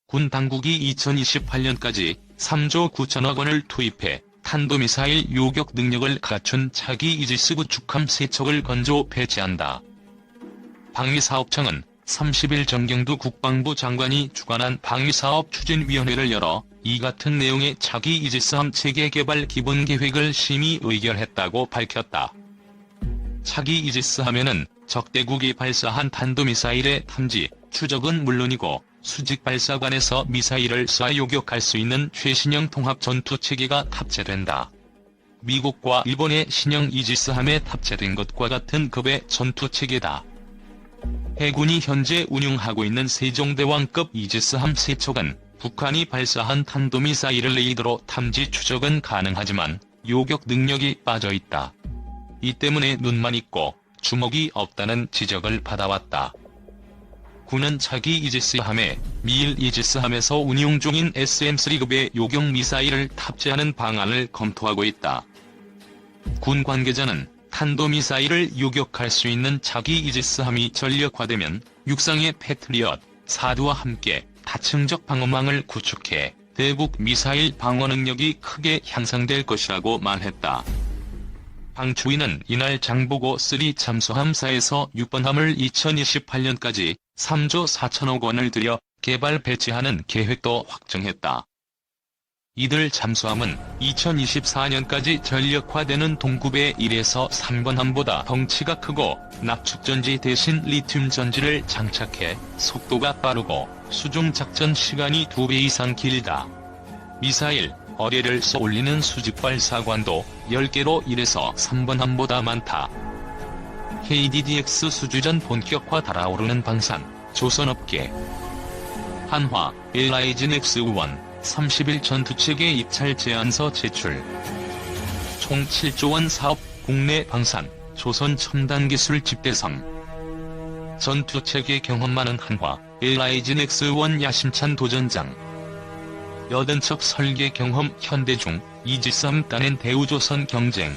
군 당국이 2028년까지 3조 9천억 원을 투입해 탄도미사일 요격 능력을 갖춘 차기 이지스 구축함 3척을 건조 배치한다. 방위사업청은 30일 정경두 국방부 장관이 주관한 방위사업 추진위원회를 열어 이 같은 내용의 차기 이지스함 체계 개발 기본계획을 심의 의결했다고 밝혔다. 차기 이지스함에는 적대국이 발사한 탄도미사일의 탐지, 추적은 물론이고 수직 발사관에서 미사일을 쏴 요격할 수 있는 최신형 통합 전투체계가 탑재된다. 미국과 일본의 신형 이지스함에 탑재된 것과 같은 급의 전투체계다. 해군이 현재 운용하고 있는 세종대왕급 이지스함 3척은 북한이 발사한 탄도미사일을 레이더로 탐지 추적은 가능하지만 요격 능력이 빠져있다. 이 때문에 눈만 있고 주먹이 없다는 지적을 받아왔다. 군은 차기 이지스함에 미일 이지스함에서 운용 중인 SM-3급의 요격 미사일을 탑재하는 방안을 검토하고 있다. 군 관계자는 탄도미사일을 요격할 수 있는 차기 이지스함이 전력화되면 육상의 패트리엇, 사드와 함께 다층적 방어망을 구축해 대북 미사일 방어 능력이 크게 향상될 것이라고 말했다. 방추위는 이날 장보고 3 잠수함사에서 6번함을 2028년까지 3조 4천억 원을 들여 개발 배치하는 계획도 확정했다. 이들 잠수함은 2024년까지 전력화되는 동급의 1에서 3번함보다 덩치가 크고 납축전지 대신 리튬 전지를 장착해 속도가 빠르고 수중 작전 시간이 2배 이상 길다. 미사일, 어뢰를 쏘 올리는 수직 발사관도 10개로 1에서 3번함보다 많다. KDDX 수주전 본격화 달아오르는 방산, 조선업계. 한화, LIG 넥스원, 30일 전투체계 입찰 제안서 제출. 총 7조 원 사업, 국내 방산, 조선 첨단기술 집대성. 전투체계 경험 많은 한화, LIG 넥스원 야심찬 도전장. 80척 설계 경험 현대중, 이지스함 따낸 대우조선 경쟁.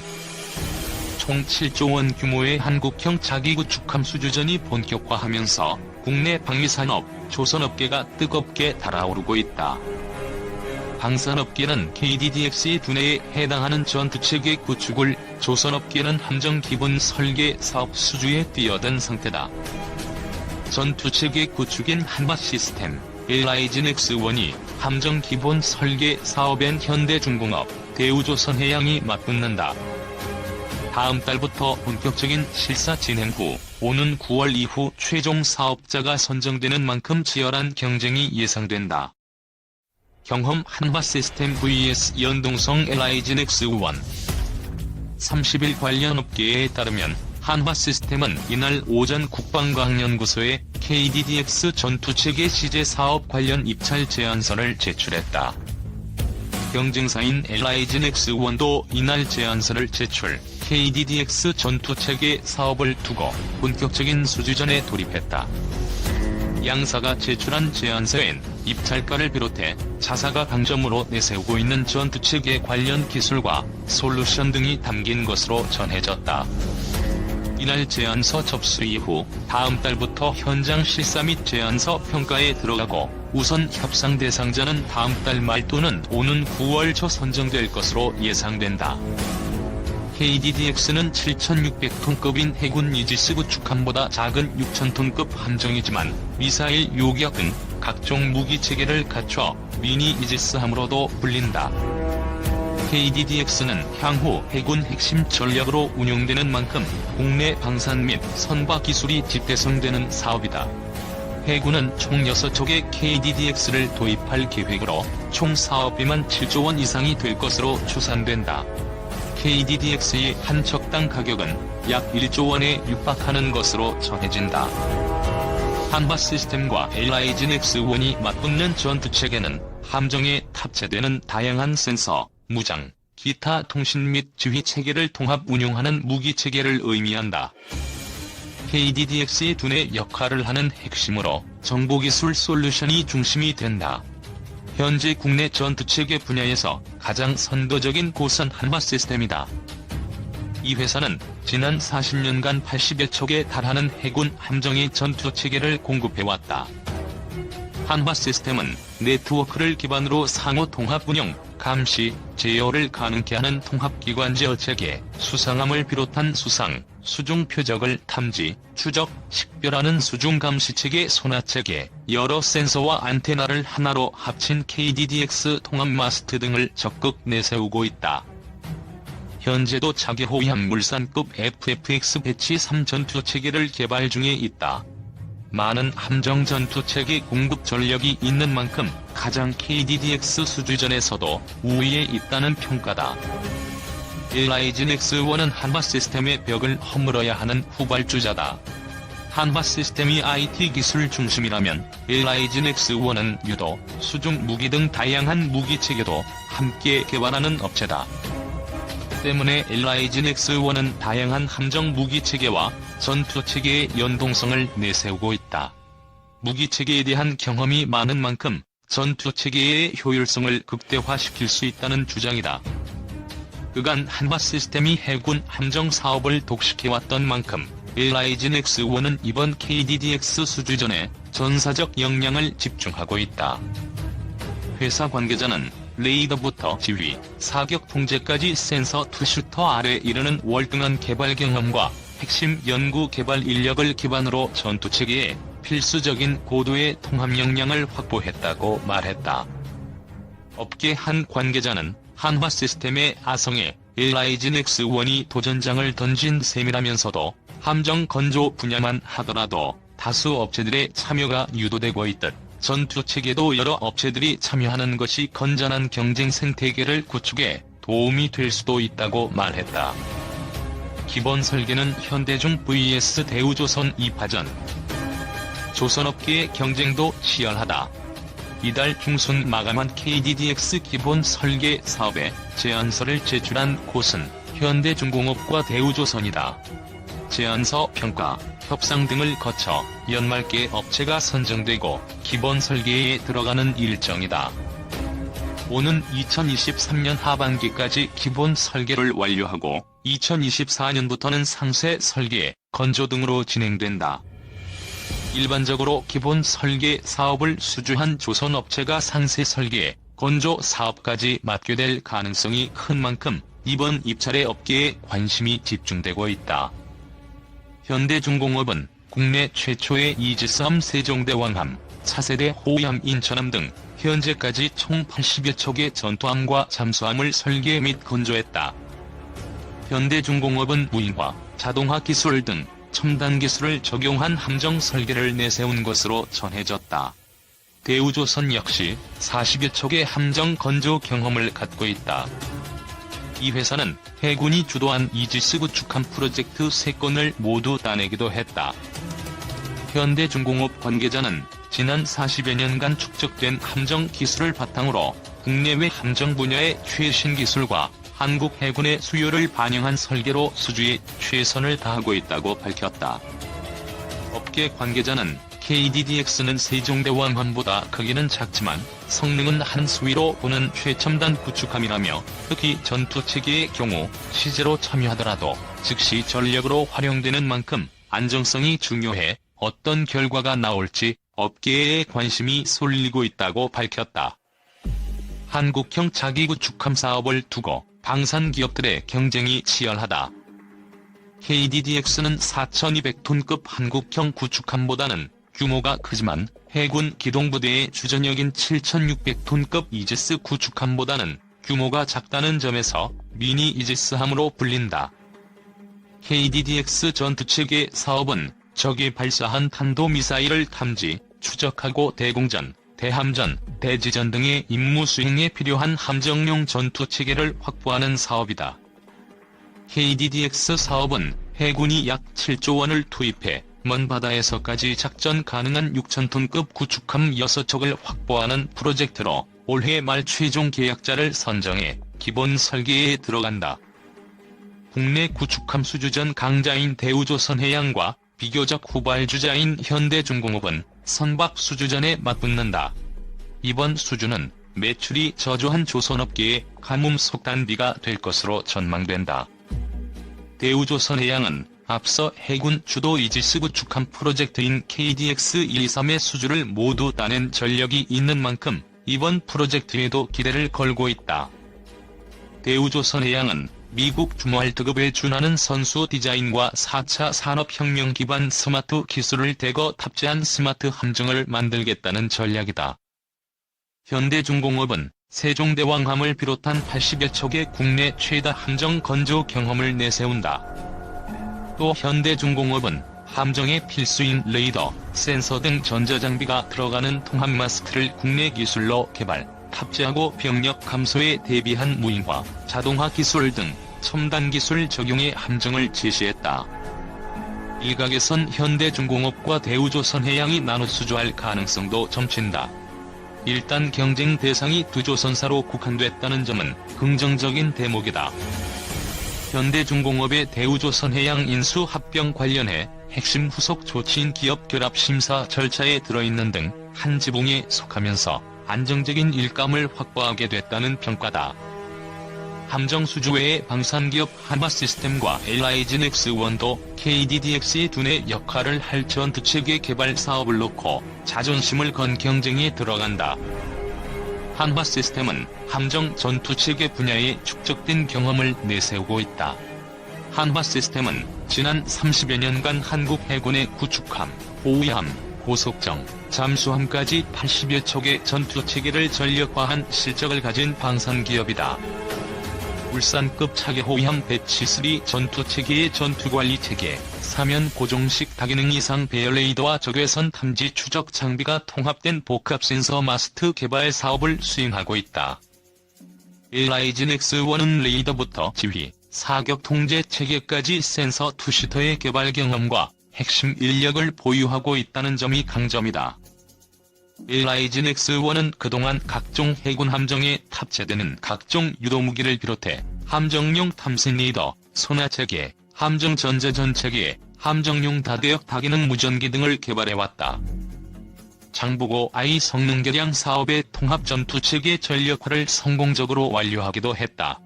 총 7조 원 규모의 한국형 차기 구축함 수주전이 본격화하면서 국내 방위산업, 조선업계가 뜨겁게 달아오르고 있다. 방산업계는 KDDX의 두뇌에 해당하는 전투체계 구축을, 조선업계는 함정 기본 설계 사업 수주에 뛰어든 상태다. 전투체계 구축인 한화시스템, LIG 넥스원이 함정 기본 설계 사업엔 현대중공업, 대우조선해양이 맞붙는다. 다음 달부터 본격적인 실사 진행 후 오는 9월 이후 최종 사업자가 선정되는 만큼 치열한 경쟁이 예상된다. 경험 한화시스템 vs 연동성 LIG 넥스원. 30일 관련 업계에 따르면 한화시스템은 이날 오전 국방과학연구소에 KDDX 전투체계 시제 사업 관련 입찰 제안서를 제출했다. 경쟁사인 LIG 넥스원도 이날 제안서를 제출, KDDX 전투체계 사업을 두고 본격적인 수주전에 돌입했다. 양사가 제출한 제안서엔 입찰가를 비롯해 자사가 강점으로 내세우고 있는 전투체계 관련 기술과 솔루션 등이 담긴 것으로 전해졌다. 이날 제안서 접수 이후 다음 달부터 현장 실사 및 제안서 평가에 들어가고 우선 협상 대상자는 다음 달 말 또는 오는 9월 초 선정될 것으로 예상된다. KDDX는 7,600톤급인 해군 이지스 구축함보다 작은 6,000톤급 함정이지만 미사일 요격 등 각종 무기체계를 갖춰 미니 이지스함으로도 불린다. KDDX는 향후 해군 핵심 전략으로 운용되는 만큼 국내 방산 및 선박 기술이 집대성되는 사업이다. 해군은 총 6척의 KDDX를 도입할 계획으로 총 사업비만 7조 원 이상이 될 것으로 추산된다. KDDX의 한 척당 가격은 약 1조 원에 육박하는 것으로 전해진다. 한화시스템과 LIG 넥스원이 맞붙는 전투체계는 함정에 탑재되는 다양한 센서, 무장, 기타 통신 및 지휘 체계를 통합 운용하는 무기체계를 의미한다. KDDX의 두뇌 역할을 하는 핵심으로 정보기술 솔루션이 중심이 된다. 현재 국내 전투체계 분야에서 가장 선도적인 고선 한화시스템이다. 이 회사는 지난 40년간 80여 척에 달하는 해군 함정의 전투체계를 공급해왔다. 한화시스템은 네트워크를 기반으로 상호 통합 운영, 감시, 제어를 가능케 하는 통합기관지어 체계, 수상함을 비롯한 수상, 수중 표적을 탐지, 추적, 식별하는 수중 감시체계 손아체계, 여러 센서와 안테나를 하나로 합친 KDDX 통합 마스트 등을 적극 내세우고 있다. 현재도 자기 호위함 물산급 FFX 배치 3 전투체계를 개발 중에 있다. 많은 함정 전투체계 공급 전력이 있는 만큼 가장 KDDX 수주전에서도 우위에 있다는 평가다. LIGN X1은 한화시스템의 벽을 허물어야 하는 후발주자다. 한화시스템이 IT 기술 중심이라면 LIGN X1은 유도, 수중 무기 등 다양한 무기체계도 함께 개발하는 업체다. 때문에 LIGN X1은 다양한 함정 무기체계와 전투체계의 연동성을 내세우고 있다. 무기체계에 대한 경험이 많은 만큼 전투체계의 효율성을 극대화시킬 수 있다는 주장이다. 그간 한화시스템이 해군 함정 사업을 독식해왔던 만큼 LIGN X1은 이번 KDDX 수주전에 전사적 역량을 집중하고 있다. 회사 관계자는 레이더부터 지휘, 사격 통제까지 센서 투 슈터 아래 이르는 월등한 개발 경험과 핵심 연구 개발 인력을 기반으로 전투체계에 필수적인 고도의 통합 역량을 확보했다고 말했다. 업계 한 관계자는 한화시스템의 아성에 LIGN X1이 도전장을 던진 셈이라면서도 함정 건조 분야만 하더라도 다수 업체들의 참여가 유도되고 있듯 전투체계도 여러 업체들이 참여하는 것이 건전한 경쟁 생태계를 구축에 도움이 될 수도 있다고 말했다. 기본 설계는 현대중 vs 대우조선 2파전. 조선업계의 경쟁도 치열하다. 이달 중순 마감한 KDDX 기본 설계 사업에 제안서를 제출한 곳은 현대중공업과 대우조선이다. 제안서 평가, 협상 등을 거쳐 연말께 업체가 선정되고 기본 설계에 들어가는 일정이다. 오는 2023년 하반기까지 기본 설계를 완료하고 2024년부터는 상세 설계, 건조 등으로 진행된다. 일반적으로 기본 설계 사업을 수주한 조선업체가 상세 설계, 건조 사업까지 맡게 될 가능성이 큰 만큼 이번 입찰에 업계에 관심이 집중되고 있다. 현대중공업은 국내 최초의 이지스함 세종대왕함, 차세대 호위함 인천함 등 현재까지 총 80여 척의 전투함과 잠수함을 설계 및 건조했다. 현대중공업은 무인화, 자동화 기술 등 첨단 기술을 적용한 함정 설계를 내세운 것으로 전해졌다. 대우조선 역시 40여 척의 함정 건조 경험을 갖고 있다. 이 회사는 해군이 주도한 이지스 구축함 프로젝트 3건을 모두 따내기도 했다. 현대중공업 관계자는 지난 40여 년간 축적된 함정 기술을 바탕으로 국내외 함정 분야의 최신 기술과 한국 해군의 수요를 반영한 설계로 수주에 최선을 다하고 있다고 밝혔다. 업계 관계자는 KDDX는 세종대왕함보다 크기는 작지만 성능은 한 수위로 보는 최첨단 구축함이라며 특히 전투체계의 경우 시제로 참여하더라도 즉시 전력으로 활용되는 만큼 안정성이 중요해 어떤 결과가 나올지 업계에 관심이 쏠리고 있다고 밝혔다. 한국형 자기구축함 사업을 두고 방산 기업들의 경쟁이 치열하다. KDDX는 4200톤급 한국형 구축함보다는 규모가 크지만 해군 기동부대의 주전역인 7600톤급 이지스 구축함보다는 규모가 작다는 점에서 미니 이지스함으로 불린다. KDDX 전투체계 사업은 적이 발사한 탄도미사일을 탐지, 추적하고 대공전, 대함전, 대지전 등의 임무 수행에 필요한 함정용 전투체계를 확보하는 사업이다. KDDX 사업은 해군이 약 7조 원을 투입해 먼 바다에서까지 작전 가능한 6000톤급 구축함 6척을 확보하는 프로젝트로 올해 말 최종 계약자를 선정해 기본 설계에 들어간다. 국내 구축함 수주전 강자인 대우조선해양과 비교적 후발주자인 현대중공업은 선박 수주전에 맞붙는다. 이번 수주는 매출이 저조한 조선업계의 가뭄 속단비가 될 것으로 전망된다. 대우조선해양은 앞서 해군 주도 이지스 구축함 프로젝트인 KDX-123의 수주를 모두 따낸 전력이 있는 만큼 이번 프로젝트에도 기대를 걸고 있다. 대우조선해양은 미국 주무활-등급에 준하는 선수 디자인과 4차 산업혁명 기반 스마트 기술을 대거 탑재한 스마트 함정을 만들겠다는 전략이다. 현대중공업은 세종대왕함을 비롯한 80여 척의 국내 최다 함정 건조 경험을 내세운다. 또 현대중공업은 함정에 필수인 레이더, 센서 등 전자장비가 들어가는 통합 마스크를 국내 기술로 개발, 탑재하고 병력 감소에 대비한 무인화, 자동화 기술 등 첨단 기술 적용의 함정을 제시했다. 일각에선 현대중공업과 대우조선해양이 나눠 수주할 가능성도 점친다. 일단 경쟁 대상이 두 조선사로 국한됐다는 점은 긍정적인 대목이다. 현대중공업의 대우조선해양 인수 합병 관련해 핵심 후속 조치인 기업 결합 심사 절차에 들어있는 등 한 지붕에 속하면서 안정적인 일감을 확보하게 됐다는 평가다. 함정 수주 외에 방산기업 한화시스템과 LIGNX1도 KDDX의 두뇌 역할을 할 전투체계 개발 사업을 놓고 자존심을 건 경쟁에 들어간다. 한화시스템은 함정 전투체계 분야에 축적된 경험을 내세우고 있다. 한화시스템은 지난 30여 년간 한국 해군의 구축함, 호위함, 고속정, 잠수함까지 80여 척의 전투체계를 전력화한 실적을 가진 방산기업이다. 울산급 차계 호위함 배치3 전투체계의 전투관리체계, 사면 고정식 다기능 이상 배열 레이더와 적외선 탐지 추적 장비가 통합된 복합 센서 마스트 개발 사업을 수행하고 있다. LIGNX1은 레이더부터 지휘, 사격 통제 체계까지 센서 투시터의 개발 경험과 핵심 인력을 보유하고 있다는 점이 강점이다. LIGNX1은 그동안 각종 해군 함정에 탑재되는 각종 유도무기를 비롯해 함정용 탐색 레이더, 소나체계, 함정 전자전체계, 함정용 다대역 다기능 무전기 등을 개발해왔다. 장보고 I 성능 개량 사업의 통합 전투체계 전력화를 성공적으로 완료하기도 했다.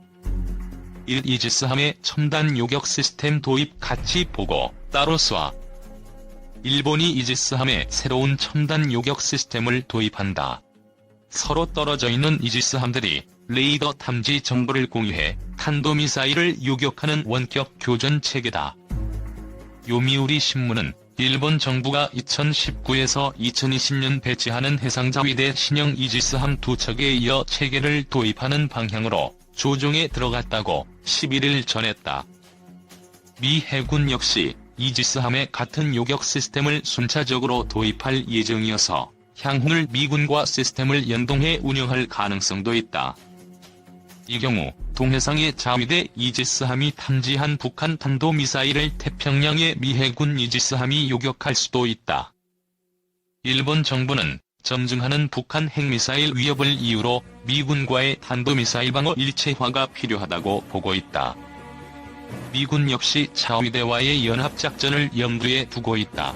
이지스함의 첨단 요격 시스템 도입 같이 보고 따로 쏴. 일본이 이지스함에 새로운 첨단 요격 시스템을 도입한다. 서로 떨어져 있는 이지스함들이 레이더 탐지 정보를 공유해 탄도미사일을 요격하는 원격 교전 체계다. 요미우리 신문은 일본 정부가 2019에서 2020년 배치하는 해상자위대 신형 이지스함 2척에 이어 체계를 도입하는 방향으로 조정에 들어갔다고 11일 전했다. 미 해군 역시 이지스함에 같은 요격 시스템을 순차적으로 도입할 예정이어서 향후를 미군과 시스템을 연동해 운영할 가능성도 있다. 이 경우 동해상의 자위대 이지스함이 탐지한 북한 탄도미사일을 태평양의 미 해군 이지스함이 요격할 수도 있다. 일본 정부는 점증하는 북한 핵미사일 위협을 이유로 미군과의 탄도미사일 방어 일체화가 필요하다고 보고 있다. 미군 역시 자위대와의 연합작전을 염두에 두고 있다.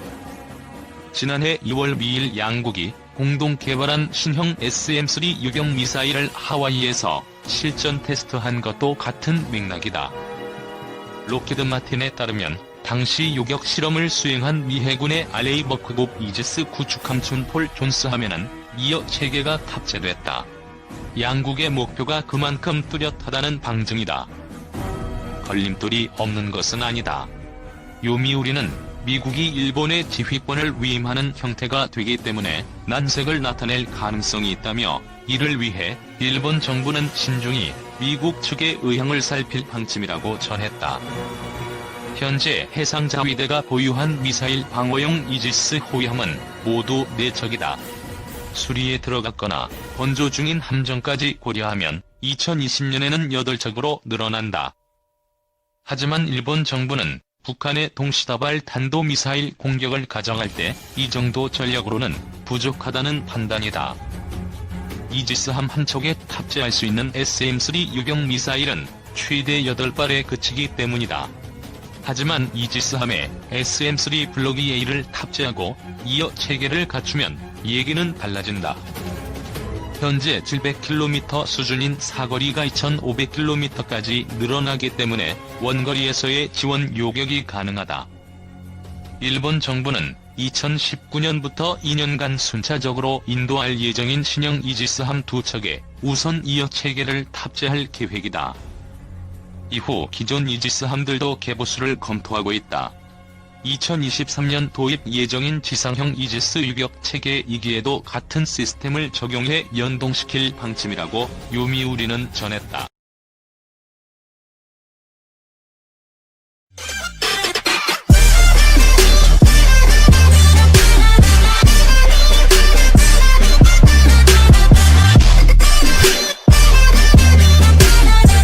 지난해 2월 미일 양국이 공동 개발한 신형 SM-3 유격 미사일을 하와이에서 실전 테스트한 것도 같은 맥락이다. 록히드 마틴에 따르면 당시 요격 실험을 수행한 미 해군의 알레이버크급 이지스 구축함 춘폴 존스함에는 이어 체계가 탑재됐다. 양국의 목표가 그만큼 뚜렷하다는 방증이다. 걸림돌이 없는 것은 아니다. 요미우리는 미국이 일본의 지휘권을 위임하는 형태가 되기 때문에 난색을 나타낼 가능성이 있다며 이를 위해 일본 정부는 신중히 미국 측의 의향을 살필 방침이라고 전했다. 현재 해상자위대가 보유한 미사일 방어용 이지스 호위함은 모두 4척이다. 수리에 들어갔거나 건조 중인 함정까지 고려하면 2020년에는 8척으로 늘어난다. 하지만 일본 정부는 북한의 동시다발 탄도미사일 공격을 가정할 때 이 정도 전력으로는 부족하다는 판단이다. 이지스함 한 척에 탑재할 수 있는 SM-3 유격 미사일은 최대 8발에 그치기 때문이다. 하지만 이지스함에 SM-3 블록 EA를 탑재하고 이어 체계를 갖추면 얘기는 달라진다. 현재 700km 수준인 사거리가 2500km까지 늘어나기 때문에 원거리에서의 지원 요격이 가능하다. 일본 정부는 2019년부터 2년간 순차적으로 인도할 예정인 신형 이지스함 2척에 우선 이어 체계를 탑재할 계획이다. 이후 기존 이지스함들도 개보수를 검토하고 있다. 2023년 도입 예정인 지상형 이지스 유격 체계 2기에도 같은 시스템을 적용해 연동시킬 방침이라고 요미우리는 전했다.